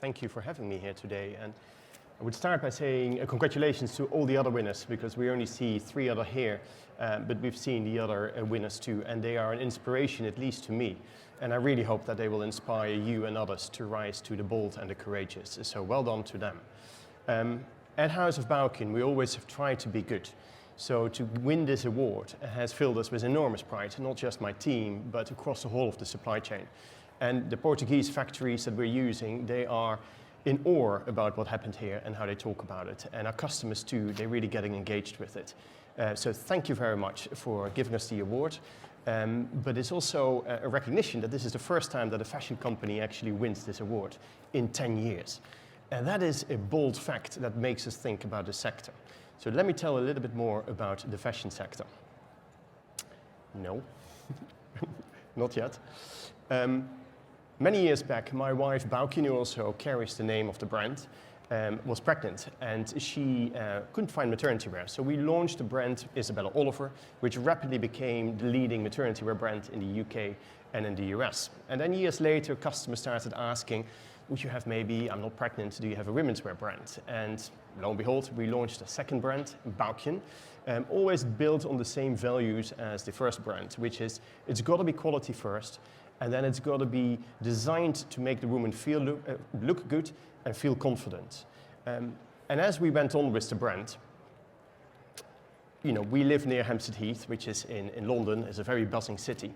Thank you for having me here today. And I would start by saying congratulations to all the other winners, because we only see 3 other here, but we've seen the other winners too, and they are an inspiration, at least to me. And I really hope that they will inspire you and others to rise to the bold and the courageous. So well done to them. At House of Baukjen, we always have tried to be good. So to win this award has filled us with enormous pride, not just my team, but across the whole of the supply chain. And the Portuguese factories that we're using, they are in awe about what happened here and how they talk about it. And our customers too, they're really getting engaged with it. So thank you very much for giving us the award. But it's also a recognition that this is the first time that a fashion company actually wins this award in 10 years. And that is a bold fact that makes us think about the sector. So let me tell a little bit more about the fashion sector. No, not yet. Many years back, my wife Baukjen, who also carries the name of the brand, was pregnant, and she couldn't find maternity wear. So we launched the brand Isabella Oliver, which rapidly became the leading maternity wear brand in the UK and in the US. And then years later, customers started asking, would you have maybe, I'm not pregnant, do you have a women's wear brand? And lo and behold, we launched a second brand, Baukjen, always built on the same values as the first brand, which is, it's got to be quality first, and then it's got to be designed to make the woman feel look good and feel confident. And as we went on with the brand, you know, we live near Hampstead Heath, which is in London, is a very buzzing city.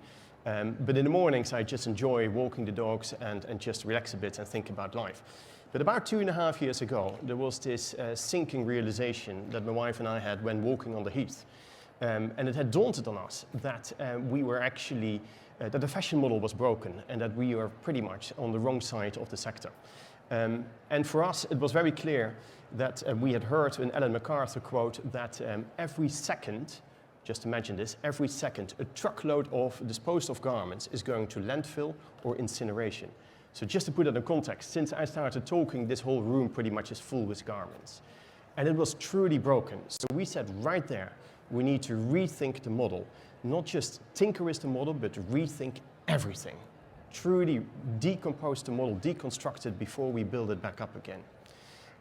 But in the mornings, I just enjoy walking the dogs and just relax a bit and think about life. But about 2.5 years ago, there was this sinking realization that my wife and I had when walking on the Heath. And it had dawned on us that we were actually, that the fashion model was broken and that we were pretty much on the wrong side of the sector. And for us, it was very clear that we had heard an Ellen MacArthur quote that every second, just imagine this, every second a truckload of disposed of garments is going to landfill or incineration. So just to put that in context, since I started talking, this whole room pretty much is full with garments. And it was truly broken. So we said right there, we need to rethink the model. Not just tinker with the model, but rethink everything. Truly decompose the model, deconstruct it before we build it back up again.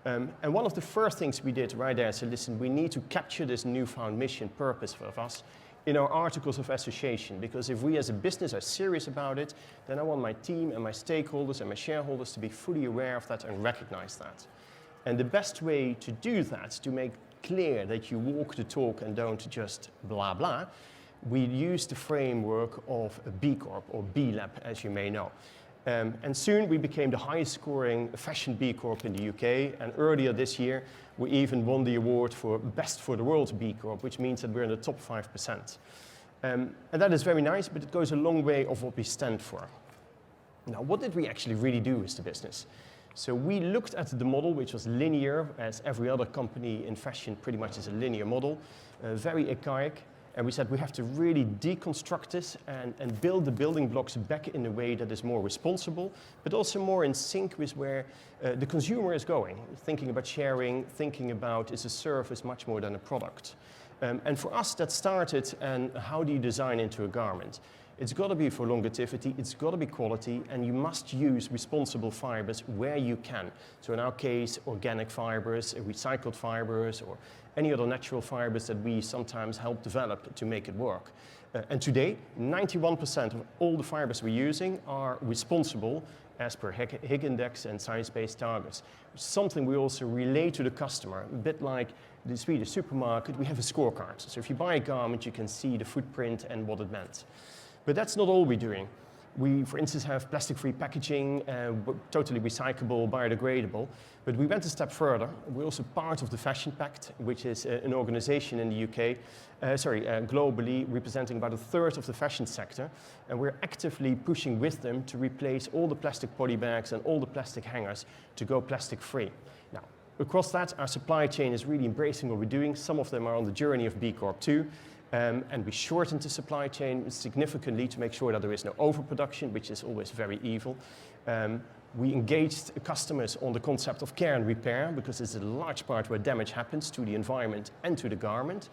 And one of the first things we did right there is, listen, we need to capture this newfound mission purpose of us in our articles of association, because if we as a business are serious about it, then I want my team and my stakeholders and my shareholders to be fully aware of that and recognize that. And the best way to do that, to make clear that you walk the talk and don't just blah blah, we use the framework of a B Corp or B Lab, as you may know. And soon we became the highest scoring fashion B Corp in the UK, and earlier this year we even won the award for Best for the World B Corp, which means that we're in the top 5%. And that is very nice, but it goes a long way of what we stand for. Now, what did we actually really do with the business? So we looked at the model, which was linear, as every other company in fashion pretty much is a linear model, very archaic. And we said we have to really deconstruct this and build the building blocks back in a way that is more responsible, but also more in sync with where the consumer is going, thinking about sharing, thinking about is a service much more than a product. And for us, that started, and how do you design into a garment? It's got to be for longevity, it's got to be quality, and you must use responsible fibers where you can. So in our case, organic fibers, recycled fibers, or any other natural fibers that we sometimes help develop to make it work. And today, 91% of all the fibers we're using are responsible as per Higg Index and science-based targets. Something we also relay to the customer, a bit like the Swedish supermarket, we have a scorecard. So if you buy a garment, you can see the footprint and what it meant. But that's not all we're doing. We, for instance, have plastic-free packaging, totally recyclable, biodegradable. But we went a step further. We're also part of the Fashion Pact, which is an organization in the UK, globally representing about 1/3 of the fashion sector. And we're actively pushing with them to replace all the plastic polybags and all the plastic hangers to go plastic-free. Now, across that, our supply chain is really embracing what we're doing. Some of them are on the journey of B Corp too. And we shortened the supply chain significantly to make sure that there is no overproduction, which is always very evil. We engaged customers on the concept of care and repair, because it's a large part where damage happens to the environment and to the garment.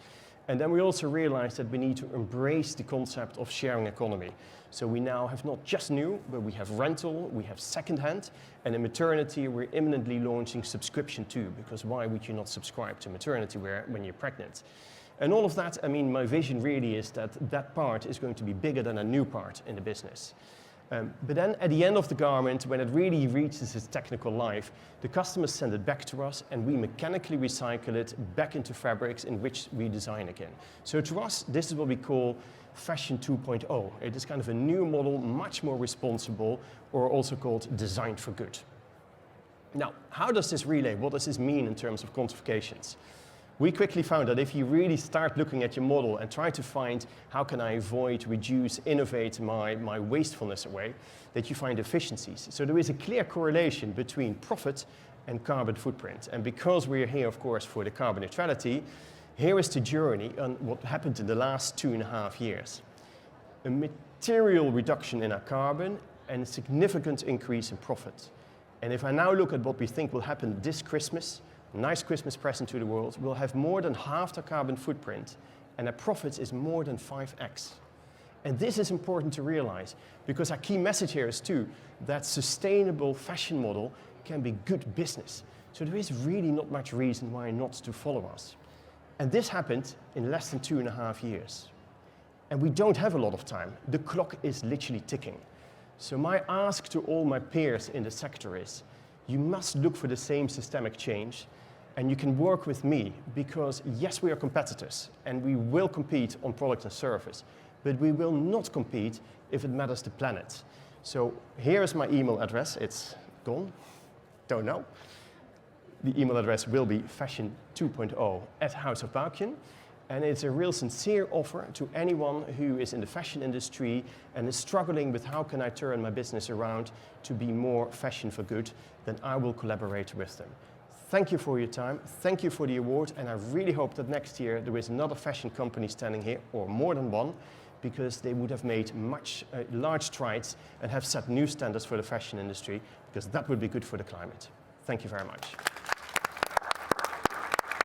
And then we also realized that we need to embrace the concept of sharing economy. So we now have not just new, but we have rental, we have secondhand, and in maternity we're imminently launching subscription too, because why would you not subscribe to maternity wear when you're pregnant? And all of that, I mean, my vision really is that that part is going to be bigger than a new part in the business. But then at the end of the garment, when it really reaches its technical life, the customers send it back to us and we mechanically recycle it back into fabrics in which we design again. So to us, this is what we call Fashion 2.0. It is kind of a new model, much more responsible, or also called designed for good. Now, how does this relate? What does this mean in terms of quantifications? We quickly found that if you really start looking at your model and try to find how can I avoid, reduce, innovate my wastefulness away, that you find efficiencies. So there is a clear correlation between profit and carbon footprint. And because we're here, of course, for the carbon neutrality, here is the journey on what happened in the last 2.5 years. A material reduction in our carbon and a significant increase in profit. And if I now look at what we think will happen this Christmas, nice Christmas present to the world, we'll have more than half the carbon footprint and our profits is more than 5x. And this is important to realize because our key message here is too that sustainable fashion model can be good business. So there is really not much reason why not to follow us. And this happened in less than 2.5 years. And we don't have a lot of time. The clock is literally ticking. So my ask to all my peers in the sector is, you must look for the same systemic change and you can work with me because yes, we are competitors and we will compete on product and service, but we will not compete if it matters the planet. So here is my email address. It's gone, don't know. The email address will be fashion2.0@House of Baukjen. And it's a real sincere offer to anyone who is in the fashion industry and is struggling with how can I turn my business around to be more fashion for good, then I will collaborate with them. Thank you for your time, thank you for the award, and I really hope that next year there is another fashion company standing here, or more than one, because they would have made large strides and have set new standards for the fashion industry, because that would be good for the climate. Thank you very much.